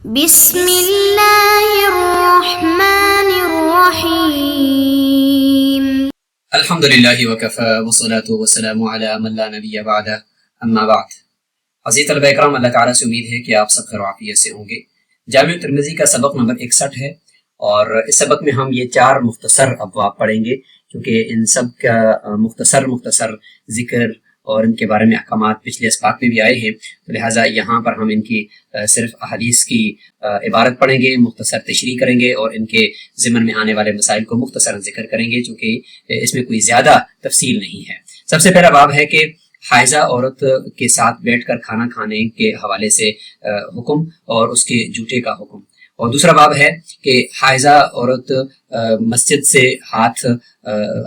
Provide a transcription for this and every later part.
بسم اللہ الرحمن الرحیم الحمدللہ وکفی والصلاة والسلام علی من لا نبی بعد اما بعد۔ عزیز طلبہ اکرام، اللہ تعالیٰ سے امید ہے کہ آپ سب خیر و عافیت سے ہوں گے۔ جامع ترمذی کا سبق نمبر 61 ہے، اور اس سبق میں ہم یہ 4 مختصر ابواب پڑھیں گے، کیونکہ ان سب کا مختصر ذکر اور ان کے بارے میں احکامات پچھلے اسباق میں بھی آئے ہیں، تو لہٰذا یہاں پر ہم ان کی صرف احادیث کی عبارت پڑھیں گے، مختصر تشریح کریں گے اور ان کے ضمن میں آنے والے مسائل کو مختصر ذکر کریں گے، چونکہ اس میں کوئی زیادہ تفصیل نہیں ہے۔ سب سے پہلا باب ہے کہ حائضہ عورت کے ساتھ بیٹھ کر کھانا کھانے کے حوالے سے حکم اور اس کے جوتے کا حکم، اور دوسرا باب ہے کہ حائضہ عورت مسجد سے ہاتھ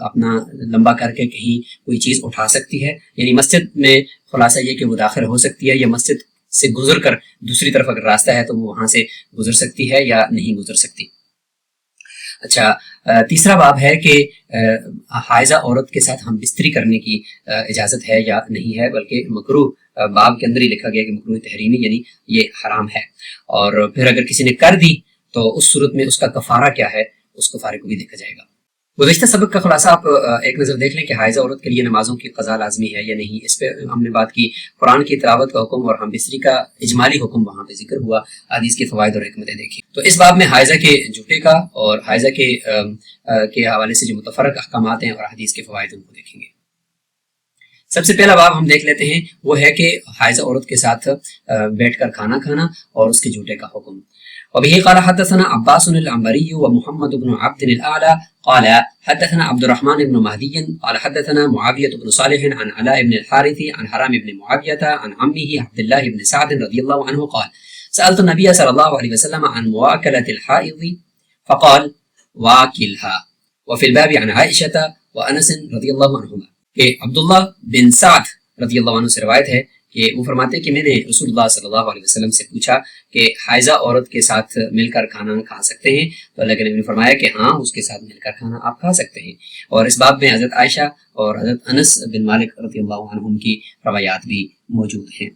اپنا لمبا کر کے کہیں کوئی چیز اٹھا سکتی ہے، یعنی مسجد میں خلاصہ یہ کہ وہ داخل ہو سکتی ہے، یا مسجد سے گزر کر دوسری طرف اگر راستہ ہے تو وہ وہاں سے گزر سکتی ہے یا نہیں گزر سکتی۔ اچھا، تیسرا باب ہے کہ حائضہ عورت کے ساتھ ہم بستری کرنے کی اجازت ہے یا نہیں ہے، بلکہ مکروہ باب کے اندر ہی لکھا گیا کہ مکروہ تحریمی، یعنی یہ حرام ہے۔ اور پھر اگر کسی نے کر دی تو اس صورت میں اس کا کفارہ کیا ہے، اس کفارے کو بھی دیکھا جائے گا۔ گزشتہ سبق کا خلاصہ آپ ایک نظر دیکھ لیں کہ حائضہ عورت کے لیے نمازوں کی قضا لازمی ہے یا نہیں، اس پہ ہم نے بات کی۔ قرآن کی تلاوت کا حکم اور ہم بستری کا اجمالی حکم وہاں پہ ذکر ہوا، حدیث کے فوائد اور حکمتیں دیکھی۔ تو اس باب میں حائضہ کے جوتے کا اور حائضہ کے حوالے سے جو متفرق احکامات ہیں اور حدیث کے فوائد ان کو دیکھیں گے۔ سب سے پہلا باب ہم دیکھ لیتے ہیں، وہ ہے کہ حائضہ عورت کے ساتھ بیٹھ کر کھانا کھانا اور اس کے جوتے کا حکم۔ وبه قال حدثنا عباس العنبري ومحمد بن عبد الأعلى قال حدثنا عبد الرحمن بن مهدي قال حدثنا معاوية بن صالح عن علاء بن الحارث عن حرام بن معاوية عن عمه عبد الله بن سعد رضي الله عنه قال سألت النبي صلى الله عليه وسلم عن مواكلة الحائض فقال واكلها، وفي الباب عن عائشة وأنس رضي الله عنهما۔ کہ عبداللہ بن سعد رضی اللہ عنہ سے روایت ہے کہ وہ فرماتے ہیں کہ میں نے رسول اللہ صلی اللہ علیہ وسلم سے پوچھا کہ حائضہ عورت کے ساتھ مل کر کھانا کھا سکتے ہیں، تو اللہ کے نبی نے فرمایا کہ ہاں، اس کے ساتھ مل کر کھانا آپ کھا سکتے ہیں۔ اور اس باب میں حضرت عائشہ اور حضرت انس بن مالک رضی اللہ عنہم کی روایات بھی موجود ہیں۔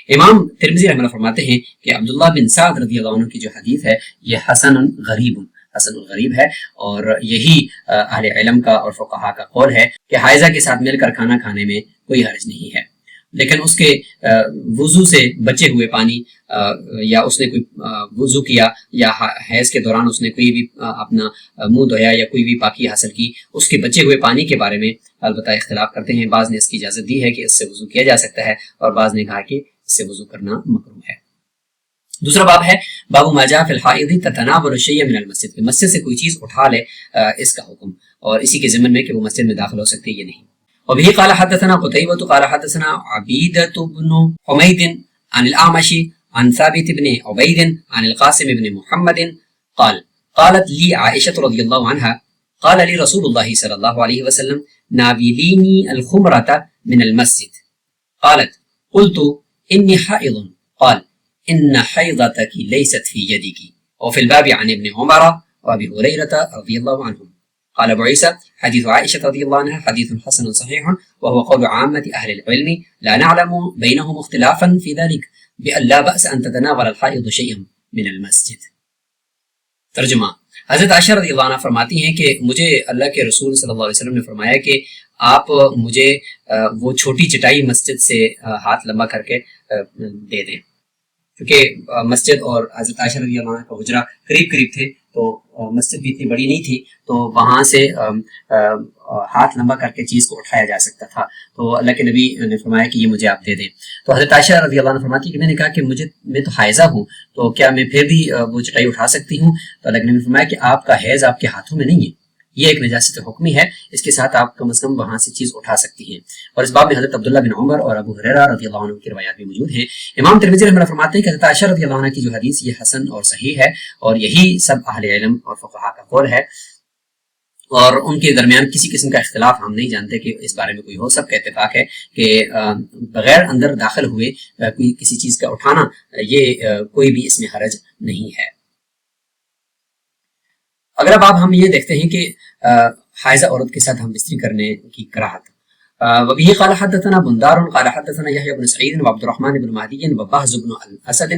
امام ترمذی رحمہ اللہ فرماتے ہیں کہ عبداللہ بن سعد رضی اللہ عنہ کی جو حدیث ہے یہ حسن الغریب ہے، اور یہی اہل علم کا اور فقہا کا قول ہے کہ حائضہ کے ساتھ مل کر کھانا کھانے میں کوئی حرج نہیں ہے، لیکن اس کے وضو سے بچے ہوئے پانی یا اس نے کوئی وضو کیا یا حیض کے دوران اس نے کوئی بھی اپنا منہ دھویا یا کوئی بھی پاکی حاصل کی، اس کے بچے ہوئے پانی کے بارے میں البتہ اختلاف کرتے ہیں۔ بعض نے اس کی اجازت دی ہے کہ اس سے وضو کیا جا سکتا ہے، اور بعض نے کہا کہ اس سے وضو کرنا مکروہ ہے۔ دوسرا باب ہے باب ما جاء فی الحائض تتناول الشیء من المسجد، کہ مسجد سے کوئی چیز اٹھا لے، اس کا حکم، اور اسی کے ضمن میں کہ وہ مسجد میں داخل ہو سکتی ہے یا نہیں۔ وبه قال حدثنا قتيبة قال حدثنا عبيدة بن حميد عن الأعمش عن ثابت بن عبيد عن القاسم بن محمد قال قالت لي عائشة رضي الله عنها قال لي رسول الله صلى الله عليه وسلم ناوليني الخمرة من المسجد، قالت قلت إني حائض، قال إن حيضتك ليست في يدك، وفي الباب عن ابن عمر وأبي هريرة رضي الله عنهم۔ قال ابو عيسى حديث عائشة رضي الله عنها حديث حسن صحيح، وهو قول عامة أهل العلم لا نعلم بينهم اختلافا في ذلك بأن لا بأس أن تتناول الحائض شيئا من المسجد۔ ترجمہ، حضرت عائشہ رضی اللہ عنہ فرماتی ہیں کہ مجھے اللہ کے رسول صلی اللہ علیہ وسلم نے فرمایا کہ آپ مجھے وہ چھوٹی چٹائی مسجد سے ہاتھ لمبا کر کے دے دیں، کیونکہ مسجد اور حضرت عائشہ رضی اللہ عنہ کا حجرہ قریب تھے، تو مسجد بھی اتنی بڑی نہیں تھی، تو وہاں سے ہاتھ لمبا کر کے چیز کو اٹھایا جا سکتا تھا، تو اللہ کے نبی نے فرمایا کہ یہ مجھے آپ دے دیں۔ تو حضرت عائشہ رضی اللہ عنہ فرماتی کہ میں نے کہا کہ میں تو حائضہ ہوں، تو کیا میں پھر بھی وہ چٹائی اٹھا سکتی ہوں؟ تو اللہ کے نبی نے فرمایا کہ آپ کا حیض آپ کے ہاتھوں میں نہیں ہے، یہ ایک نجاست حکمی ہے، اس کے ساتھ آپ کم از کم وہاں سے چیز اٹھا سکتی ہیں۔ اور اس باب میں حضرت عبداللہ بن عمر اور ابو ہریرہ رضی اللہ عنہ کی روایات بھی موجود ہیں۔ امام ترمذی رحمہ اللہ فرماتے ہیں کہ حضرت عائشہ رضی اللہ عنہ کی جو حدیث یہ حسن اور صحیح ہے، اور یہی سب اہل علم اور فقہا کا قول ہے، اور ان کے درمیان کسی قسم کا اختلاف ہم نہیں جانتے کہ اس بارے میں کوئی ہو۔ سب کا اتفاق ہے کہ بغیر اندر داخل ہوئے کوئی کسی چیز کا اٹھانا، یہ کوئی بھی اس میں حرج نہیں ہے۔ اگلا باب ہم یہ دیکھتے ہیں کہ حائضہ عورت کے ساتھ ہم بستری کرنے کی کراہت۔ وبه قال حدثنا بندار قال حدثنا يحيى بن سعيد وعبد الرحمن بن مهدي وبهز بن الأسد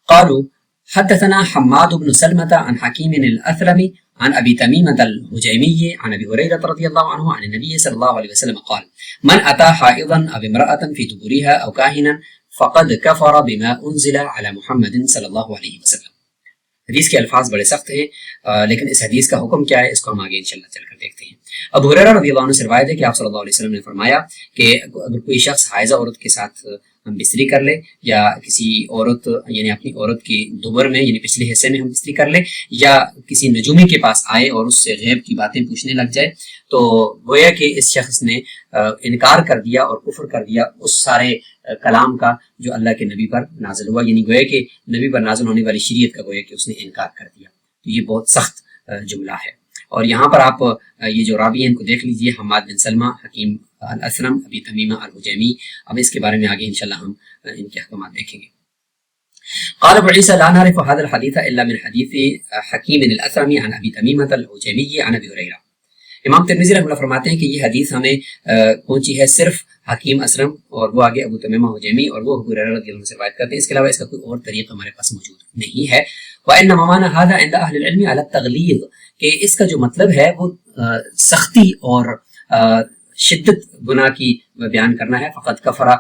قالوا حدثنا حماد بن سلمة عن حكيم الأثرمي عن أبي تميمة الهجيمي عن أبي هريرة رضي الله عنه عن النبي صلى الله عليه وسلم قال من أتى حائضا أو امرأة في دبرها أو كاهنا فقد كفر بما أنزل على محمد صلى الله عليه وسلم. حدیث کے الفاظ بڑے سخت ہیں لیکن اس حدیث کا حکم کیا ہے اس کو ہم آگے انشاءاللہ چل کر دیکھتے ہیں. ابو ہریرہ رضی اللہ عنہ سے روایت ہے کہ آپ صلی اللہ علیہ وسلم نے فرمایا کہ اگر کوئی شخص حائضہ عورت کے ساتھ ہم بستری کر لے یا کسی عورت یعنی اپنی عورت کی دبر میں یعنی پچھلے حصے میں ہم بستری کر لے یا کسی نجومی کے پاس آئے اور اس سے غیب کی باتیں پوچھنے لگ جائے تو گویا کہ اس شخص نے انکار کر دیا اور کفر کر دیا اس سارے کلام کا جو اللہ کے نبی پر نازل ہوا، یعنی گویا کہ نبی پر نازل ہونے والی شریعت کا گویا کہ اس نے انکار کر دیا. تو یہ بہت سخت جملہ ہے. اور یہاں پر آپ یہ جو راوی ہیں ان کو دیکھ لیجئے، حماد بن سلمہ، حکیم الاسرم، ابی تمیمہ الحجیمی. اب اس کے بارے میں آگے انشاءاللہ ہم ان کے احکامات دیکھیں گے. قال ابو عيسى لا نعرف هذا الحديث الا من حديث حكيم الاسرمي عن ابي تميمة الحجيمي عن ابي هريرة. امام ترمذی رحمہ اللہ فرماتے ہیں کہ یہ حدیث ہمیں پہنچی ہے صرف حکیم اسرم اور وہ آگے ابو تمیمہ حجیمی اور وہ ابو ہریرہ رضی اللہ عنہ سے روایت کرتے ہیں. اس کے علاوہ اس کا کوئی اور طریق ہمارے پاس موجود نہیں ہے. وانما معنى هذا عند اهل العلم على التغلیظ، کہ اس کا جو مطلب ہے وہ سختی اور شدت گناہ کی بیان کرنا ہے. فقط کفرا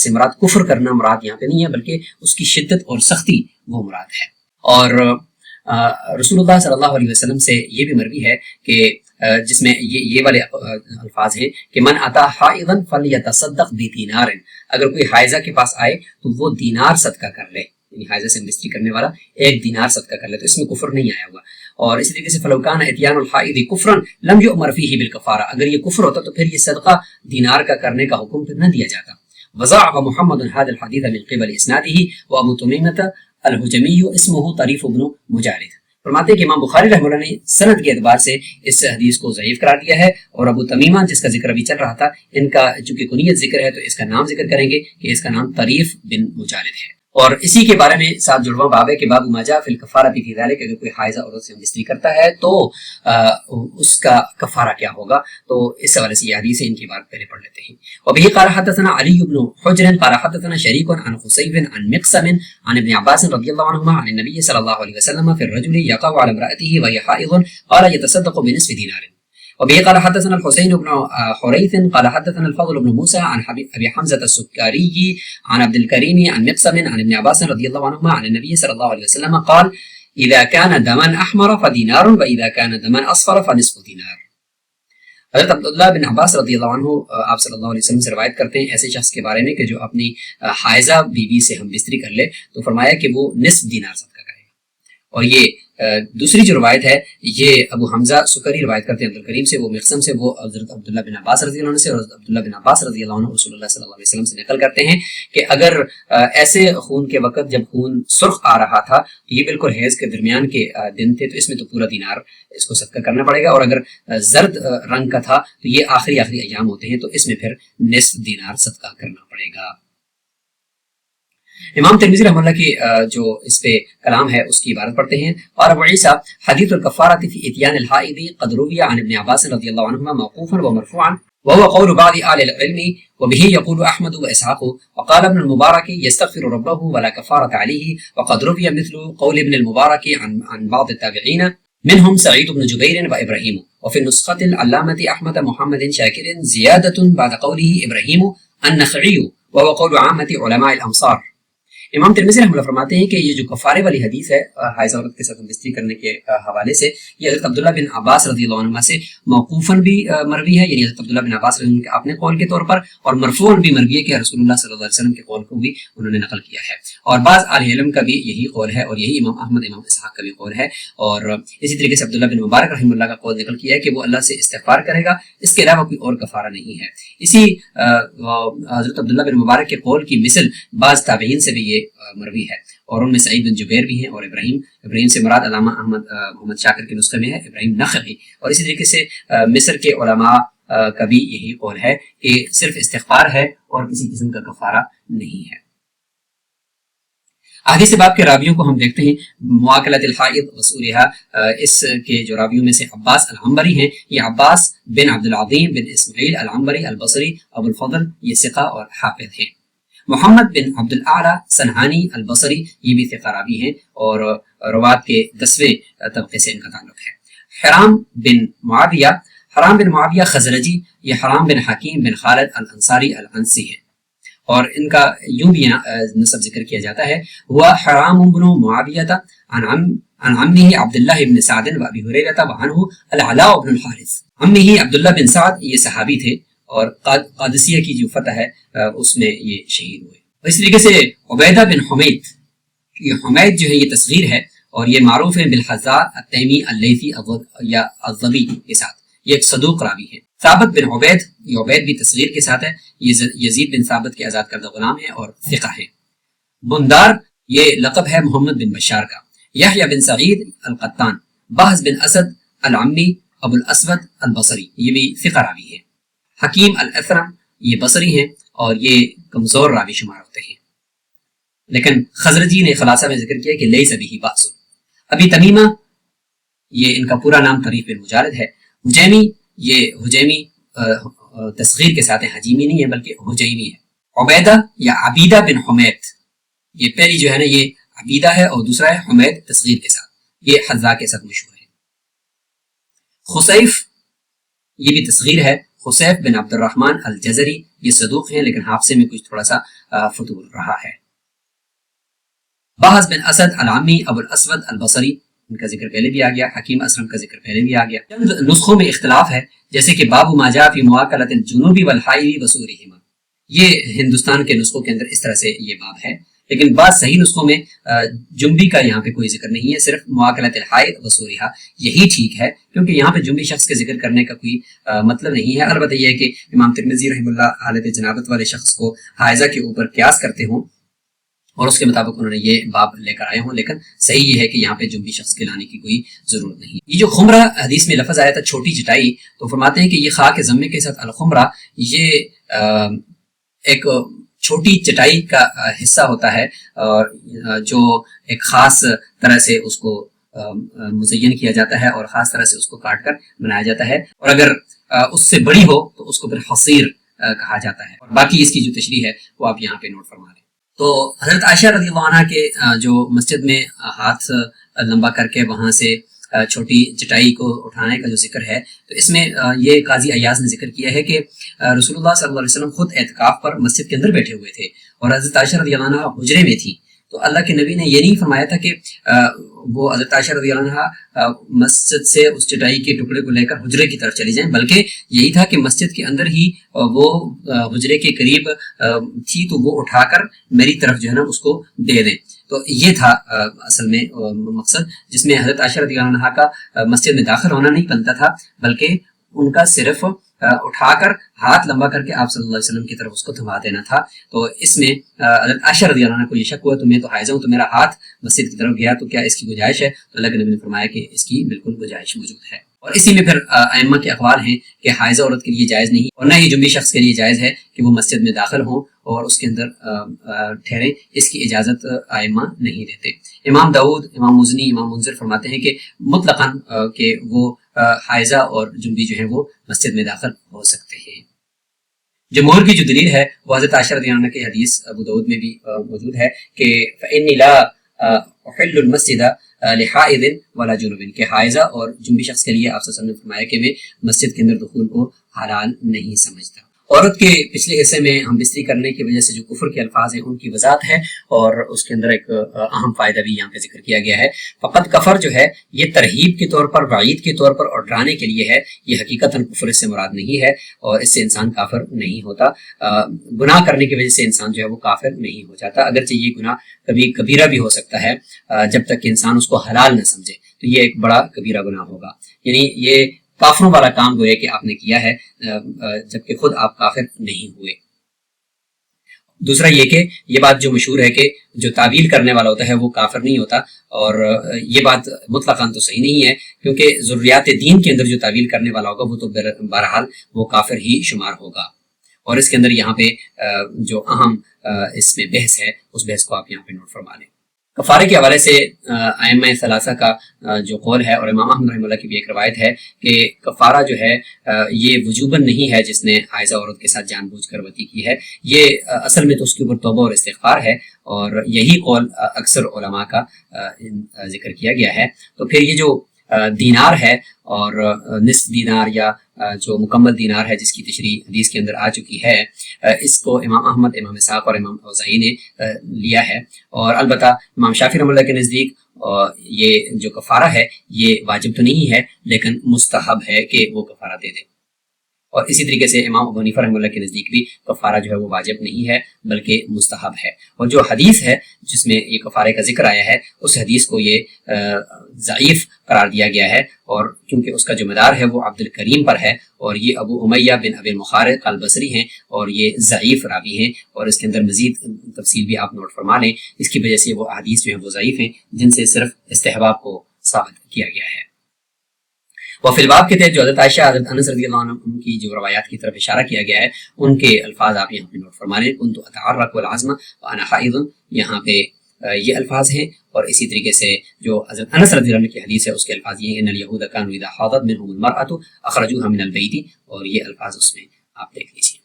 سے مراد کفر کرنا مراد یہاں پہ نہیں ہے بلکہ اس کی شدت اور سختی وہ مراد ہے. اور رسول اللہ صلی اللہ علیہ وسلم سے یہ بھی مروی ہے کہ جس میں یہ والے الفاظ ہیں کہ من اتا حائضا فلیتصدق بدینار، اگر کوئی حائضہ کے پاس آئے تو وہ دینار صدقہ کر لے، یعنی حائضہ سے بستری کرنے والا ایک دینار صدقہ کر لے. تو اس میں کفر نہیں آیا ہوا. اور اسی طریقے سے فلو کان اتیان الحائض کفرا لم یؤمر فیہ بالکفارہ، اگر یہ کفر ہوتا تو پھر یہ صدقہ دینار کا کرنے کا حکم پھر نہ دیا جاتا. وضاعف محمد هذا الحديث من قبل اسناده وابو تميمة الحجمی اسمه طریف بن مجالد. فرماتے ہیں کہ امام بخاری رحمہ اللہ نے سند کے اعتبار سے اس حدیث کو ضعیف قرار دیا ہے. اور ابو تمیمہ جس کا ذکر ابھی چل رہا تھا، ان کا چونکہ کنیت ذکر ہے تو اس کا نام ذکر کریں گے کہ اس کا نام طریف بن مجالد ہے. اور اسی کے بارے میں ساتھ جڑواں باب ہے کہ باب ما جاء فی الکفارۃ فی ذلک، اگر کوئی حائضہ عورت سے بستری کرتا ہے تو اس کا کفارہ کیا ہوگا. تو اس حوالے سے یہ حدیث ہے، ان کی بات پہلے پڑھ لیتے ہیں. وبه قال حدثنا علی بن حجر قال حدثنا شریک عن خصیب عن مقسم عن ابن عباس رضی اللہ عنہما عن النبی صلی اللہ علیہ وسلم فی الرجل یقع على امرأته وهي حائض قال يتصدق بنصف دینار. وبه قال حدثنا الحسين بن حريث قال حدثنا الفضل بن موسى عن ابي حمزة السكري عن عبد الكريم عن مقسم عن ابن عباس رضي الله عنهما عن النبي صلى الله عليه وسلم قال اذا كان دما احمر فدينار واذا كان دما اصفر فنصف دينار. حضرت عبداللہ بن عباس رضی اللہ عنہ آپ صلی اللہ علیہ وسلم سے روایت کرتے ہیں ایسے شخص کے بارے میں کہ جو اپنی حائضہ بیوی سے ہم بستری کر لے تو فرمایا کہ وہ نصف دینار صدقہ کرے گا. اور یہ دوسری جو روایت ہے یہ ابو حمزہ سکری روایت کرتے ہیں عبد الکریم سے، وہ مقسم سے، وہ حضرت عبداللہ بن عباس رضی اللہ عنہ سے، اور حضرت عبداللہ بن عباس رضی اللہ عنہ رسول اللہ صلی اللہ علیہ وسلم سے نقل کرتے ہیں کہ اگر ایسے خون کے وقت جب خون سرخ آ رہا تھا تو یہ بالکل حیض کے درمیان کے دن تھے تو اس میں تو پورا دینار اس کو صدقہ کرنا پڑے گا. اور اگر زرد رنگ کا تھا تو یہ آخری ایام ہوتے ہیں تو اس میں پھر نصف دینار صدقہ کرنا پڑے گا. امام ترمذی رحمہ اللہ کی جو اس پہ کلام ہے اس کی عبارت پڑھتے ہیں. اور ابو عیسیٰ حدیث الکفارۃ فی اتیان الحائض قد روی عن ابن عباس رضی اللہ عنہما موقوفا ومرفوعا وهو قول بعض اهل العلم وبه يقول احمد واسحاق وقال ابن المبارك يستغفر ربه ولا كفارة عليه. وقد روي مثل قول ابن المبارك عن بعض التابعين منهم سعيد بن جبير وابراهيم. وفي النسخة العلامة احمد محمد شاكر زيادة بعد قوله ابراهيم النخعي وهو قول عامة علماء الامصار. امام ترمذی رحمہ اللہ فرماتے ہیں کہ یہ جو کفارے والی حدیث ہے حائضہ عورت کے ساتھ بستری کرنے کے حوالے سے یہ حضرت عبداللہ بن عباس رضی اللہ عنہ سے موقوفاً بھی مروی ہے، یعنی حضرت عبداللہ بن عباس رضی اللہ عنہ کے اپنے قول کے طور پر، اور مرفوعاً بھی مروی ہے کہ رسول اللہ صلی اللہ علیہ وسلم کے قول کو بھی انہوں نے نقل کیا ہے. اور بعض اہل علم کا بھی یہی قول ہے اور یہی امام احمد امام اسحاق کا بھی قول ہے. اور اسی طریقے سے عبداللہ بن مبارک رحمہ اللہ کا قول نقل کیا ہے کہ وہ اللہ سے استغفار کرے گا، اس کے علاوہ کوئی اور کفارہ نہیں ہے. اسی حضرت عبداللہ بن مبارک کے قول کی مثل بعض تابعین سے بھی یہ مروی ہے، اور ان میں سعید بن جبیر بھی ہیں. اور ابراہیم سے مراد علامہ احمد محمد شاکر کے نسخے میں ہے ابراہیم نخعی. اور اسی طریقے سے مصر کے علماء کا بھی یہی قول ہے کہ صرف استغفار ہے اور کسی قسم کا کفارہ نہیں ہے. حدیث باب کے راویوں کو ہم دیکھتے ہیں. مواکلۃ الحائض وصولها، اس کے جو راویوں میں سے عباس العنبری ہیں. یہ عباس بن عبد العظیم بن اسماعیل العنبری البصری ابو الفضل، یہ ثقہ اور حافظ ہیں. محمد بن عبد الاعلی صنعانی البصری یہ بھی ثقہ راوی ہیں اور روات کے 10ویں طبقے سے ان کا تعلق ہے۔ حرام بن معاویہ خزرجی، یہ حرام بن حکیم بن خالد الانصاری العنسی ہیں، اور ان کا یوں بھی نسب ذکر کیا جاتا ہے، ہوا حرام بن معاویہ عن عمه عبداللہ بن سعد و ابی ہریرہ وعنہ العلاء بن الحارث۔ عمه عبداللہ بن سعد یہ صحابی تھے اور قادسیہ کی جو فتح ہے اس میں یہ شہید ہوئے۔ اس طریقے سے عبیدہ بن حمید، یہ حمید جو ہے یہ تصغیر ہے اور یہ معروف ہے بالحذاء التیمی اللیثی یا الضبی کے ساتھ، یہ ایک صدوق راوی ہے۔ ثابت بن عبید، یہ عبید بھی تصغیر کے ساتھ ہے، یہ یزید بن ثابت کے آزاد کردہ غلام ہیں اور ثقہ ہیں۔ بندار یہ لقب ہے محمد بن بشار کا۔ یحییٰ بن سعید القطان، بہز بن اسد العمی ابو الاسود البصری، یہ بھی ثقہ راوی ہے۔ حکیم الاثرم یہ بصری ہیں اور یہ کمزور راوی شمار ہوتے ہیں، لیکن خزرجی نے خلاصہ میں ذکر کیا کہ لیس بہ بأس۔ ابی تمیمہ یہ ان کا پورا نام طریف بن مجالد ہے۔ حجیمی یہ حجیمی تصغیر کے ساتھ ہے، حجیمی نہیں ہے بلکہ حجیمی ہے۔ عبیدہ یا عبیدہ بن حمید، یہ پہلی جو ہے نا یہ عبیدہ ہے اور دوسرا ہے حمید تصغیر کے ساتھ، یہ حذا کے ساتھ مشہور ہے۔ خسیف یہ بھی تصغیر ہے، خسیف بن عبد الرحمن الجزری، یہ صدوق ہیں لیکن حافظے میں کچھ تھوڑا سا فتور رہا ہے۔ بہز بن اسد العمی ابو الاسود البصری، ان کا ذکر پہلے بھی آ گیا۔ حکیم اسلم کا ذکر پہلے بھی آ گیا۔ چند نسخوں میں اختلاف ہے، جیسے کہ باب ما جاء فی مواکلۃ الجنوب والحائض وسورہما، یہ ہندوستان کے نسخوں کے اندر اس طرح سے یہ باب ہے، لیکن بعض صحیح نسخوں میں جنبی کا یہاں پہ کوئی ذکر نہیں ہے، صرف مواکلۃ الحائض وسورہا، یہی ٹھیک ہے کیونکہ یہاں پہ جنبی شخص کے ذکر کرنے کا کوئی مطلب نہیں ہے۔ البتہ یہ ہے کہ امام ترمذی رحمہ اللہ حالت جنابت والے شخص کو حائضہ کے اوپر قیاس کرتے ہوں اور اس کے مطابق انہوں نے یہ باب لے کر آئے ہوں، لیکن صحیح یہ ہے کہ یہاں پہ جنبی شخص کے لانے کی کوئی ضرورت نہیں۔ یہ جو خمرہ حدیث میں لفظ آیا تھا چھوٹی چٹائی، تو فرماتے ہیں کہ یہ خاک ضمے کے ساتھ الخمرہ، یہ ایک چھوٹی چٹائی کا حصہ ہوتا ہے اور جو ایک خاص طرح سے اس کو مزین کیا جاتا ہے اور خاص طرح سے اس کو کاٹ کر بنایا جاتا ہے، اور اگر اس سے بڑی ہو تو اس کو پھر حصیر کہا جاتا ہے، اور باقی اس کی جو تشریح ہے وہ آپ یہاں پہ نوٹ فرما لیں۔ تو حضرت عائشہ رضی اللہ عنہ کے جو مسجد میں ہاتھ لمبا کر کے وہاں سے چھوٹی چٹائی کو اٹھانے کا جو ذکر ہے، تو اس میں یہ قاضی ایاز نے ذکر کیا ہے کہ رسول اللہ صلی اللہ علیہ وسلم خود اعتکاف پر مسجد کے اندر بیٹھے ہوئے تھے اور حضرت عائشہ رضی اللہ عنہ حجرے میں تھی، تو اللہ کے نبی نے یہ نہیں فرمایا تھا کہ وہ حضرت عائشہ رضی اللہ عنہ مسجد سے اس چٹائی کے ٹکڑے کو لے کر حجرے کی طرف چلی جائیں، بلکہ یہی تھا کہ مسجد کے اندر ہی وہ حجرے کے قریب تھی تو وہ اٹھا کر میری طرف جو ہے نا اس کو دے دیں۔ تو یہ تھا اصل میں مقصد، جس میں حضرت عائشہ رضی اللہ عنہ کا مسجد میں داخل ہونا نہیں بنتا تھا، بلکہ ان کا صرف اٹھا کر ہاتھ لمبا کر کے آپ صلی اللہ علیہ وسلم کی طرف اس کو تھما دینا تھا۔ تو اس میں حضرت عائشہ رضی اللہ عنہ کو یہ شک ہوا تو میں تو حائضہ ہوں، تو میرا ہاتھ مسجد کی طرف گیا تو کیا اس کی گنجائش ہے؟ تو اللہ کے نبی نے فرمایا کہ اس کی بالکل گنجائش موجود ہے۔ اور اسی میں پھر ائمہ کے اقوال ہیں کہ حائضہ عورت کے لیے جائز نہیں اور نہ ہی جنبی شخص کے لیے جائز ہے کہ وہ مسجد میں داخل ہوں اور اس کے اندر ٹھہریں، اس کی اجازت ائمہ نہیں دیتے۔ امام داؤد، امام مزنی، امام منذر فرماتے ہیں کہ مطلقاً کہ وہ حائضہ اور جنبی جو ہیں وہ مسجد میں داخل ہو سکتے ہیں۔ جمہور کی جو دلیل ہے وہ حضرت عائشہ رضی اللہ عنہ کی حدیث ابو داؤد میں بھی موجود ہے کہ فإنی لا احل المسجد لحائض ولا جنوب، کہ حائضہ اور جنبی شخص کے لیے آپ صلی اللہ علیہ وسلم نے فرمایا کہ میں مسجد کے اندر دخول کو حلال نہیں سمجھتا۔ عورت کے پچھلے حصے میں ہم بستری کرنے کی وجہ سے جو کفر کے الفاظ ہیں ان کی وضاحت ہے، اور اس کے اندر ایک اہم فائدہ بھی یہاں پہ ذکر کیا گیا ہے۔ فقط کفر جو ہے یہ ترہیب کے طور پر، وعید کے طور پر اور ڈرانے کے لیے ہے، یہ حقیقتاً کفر اس سے مراد نہیں ہے اور اس سے انسان کافر نہیں ہوتا۔ گناہ کرنے کی وجہ سے انسان جو ہے وہ کافر نہیں ہو جاتا، اگرچہ یہ گناہ کبھی کبیرہ بھی ہو سکتا ہے جب تک کہ انسان اس کو حلال نہ سمجھے، تو یہ ایک بڑا کبیرہ گناہ ہوگا، یعنی یہ کافروں والا کام گویا کہ آپ نے کیا ہے جبکہ خود آپ کافر نہیں ہوئے۔ دوسرا یہ کہ یہ بات جو مشہور ہے کہ جو تعویل کرنے والا ہوتا ہے وہ کافر نہیں ہوتا، اور یہ بات مطلقاً تو صحیح نہیں ہے، کیونکہ ضروریات دین کے اندر جو تعویل کرنے والا ہوگا وہ تو بہرحال وہ کافر ہی شمار ہوگا۔ اور اس کے اندر یہاں پہ جو اہم اس میں بحث ہے اس بحث کو آپ یہاں پہ نوٹ فرما لیں۔ کفارے کے حوالے سے ائمہ ثلاثہ کا جو قول ہے اور امام احمد رحمہ اللہ کی بھی ایک روایت ہے کہ کفارہ جو ہے یہ وجوباً نہیں ہے جس نے حائضہ عورت کے ساتھ جان بوجھ کر وطی کی ہے، یہ اصل میں تو اس کے اوپر توبہ اور استغفار ہے، اور یہی قول اکثر علماء کا ذکر کیا گیا ہے۔ تو پھر یہ جو دینار ہے اور نصف دینار یا جو مکمل دینار ہے جس کی تشریح حدیث کے اندر آ چکی ہے، اس کو امام احمد، امام اسحاق اور امام اوزاعی نے لیا ہے، اور البتہ امام شافعی رحمہ اللہ کے نزدیک یہ جو کفارہ ہے یہ واجب تو نہیں ہے لیکن مستحب ہے کہ وہ کفارہ دے دے، اور اسی طریقے سے امام ابو حنیفہ رحمہ اللہ کے نزدیک بھی کفارہ جو ہے وہ واجب نہیں ہے بلکہ مستحب ہے، اور جو حدیث ہے جس میں یہ کفارے کا ذکر آیا ہے اس حدیث کو یہ ضعیف قرار دیا گیا ہے، اور کیونکہ اس کا جو مدار ہے وہ عبد الکریم پر ہے، اور یہ ابو امیہ بن ابی المخارق البصری ہیں اور یہ ضعیف راوی ہیں، اور اس کے اندر مزید تفصیل بھی آپ نوٹ فرما لیں، اس کی وجہ سے وہ احادیث جو ہیں وہ ضعیف ہیں جن سے صرف استحباب کو ثابت کیا گیا ہے۔ وہ فی الباب کے تحت جو حضرت عائشہ، حضرت انس رضی اللہ عنہ کی جو روایات کی طرف اشارہ کیا گیا ہے ان کے الفاظ آپ یہاں پہ نوٹ فرما لیں، کنت اتعرق العظم وانا حائض، یہاں پہ یہ الفاظ ہیں، اور اسی طریقے سے جو حضرت انس رضی اللہ عنہ کی حدیث ہے اس کے الفاظ یہ ہیں، ان الیہود کانوا اذا حاضت منهم المرأة اخرجوها من البیت، اور یہ الفاظ اس میں آپ دیکھ لیجیے۔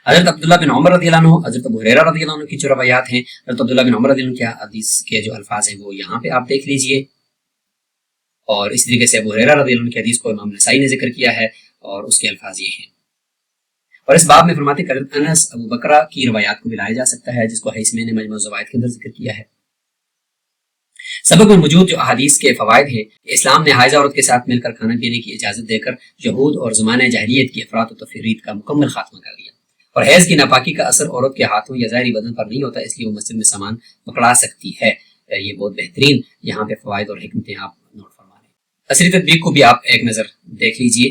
حضرت عبداللہ بن عمر رضی اللہ عنہ، حضرت ابو ہریرہ رضی اللہ عنہ کی جو روایات ہیں، حضرت عبداللہ بن عمر رضی اللہ عنہ کی حدیث کے جو الفاظ ہیں وہ یہاں پہ آپ دیکھ لیجیے، اور اس طریقے سے ابو ہریرہ رضی اللہ عنہ کی حدیث کو امام نسائی نے ذکر کیا ہے اور اس کے الفاظ یہ ہیں، اور اس باب میں فرماتے کہ حضرت انس، ابو بکرہ کی روایات کو بھی لایا جا سکتا ہے جس کو ہیثمی نے مجموع الزوائد کے اندر ذکر کیا ہے۔ سبق میں موجود جو احادیث کے فوائد ہیں، اسلام نے حائضہ عورت کے ساتھ مل کر کھانا پینے کی اجازت دے کر یہود اور زمانہ جاہلیت کی افراط و تفرید کا مکمل خاتمہ کر دیا، اور حیض کی ناپاکی کا اثر عورت کے ہاتھوں یا ظاہری بدن پر نہیں ہوتا، اس لیے وہ مسجد میں سامان پکڑا سکتی ہے۔ یہ بہت بہترین یہاں پہ فوائد اور حکمتیں آپ نوٹ فرما لیں۔ عصری تطبیق کو بھی آپ ایک نظر دیکھ لیجئے،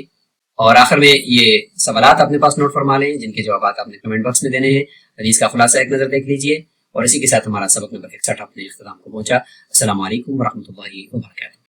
اور آخر میں یہ سوالات اپنے پاس نوٹ فرما لیں جن کے جوابات آپ نے کمنٹ باکس میں دینے ہیں۔ حدیث کا خلاصہ ایک نظر دیکھ لیجئے، اور اسی کے ساتھ ہمارا سبق نمبر 61 اپنے اختتام کو پہنچا۔ السلام علیکم ورحمۃ اللہ وبرکاتہ۔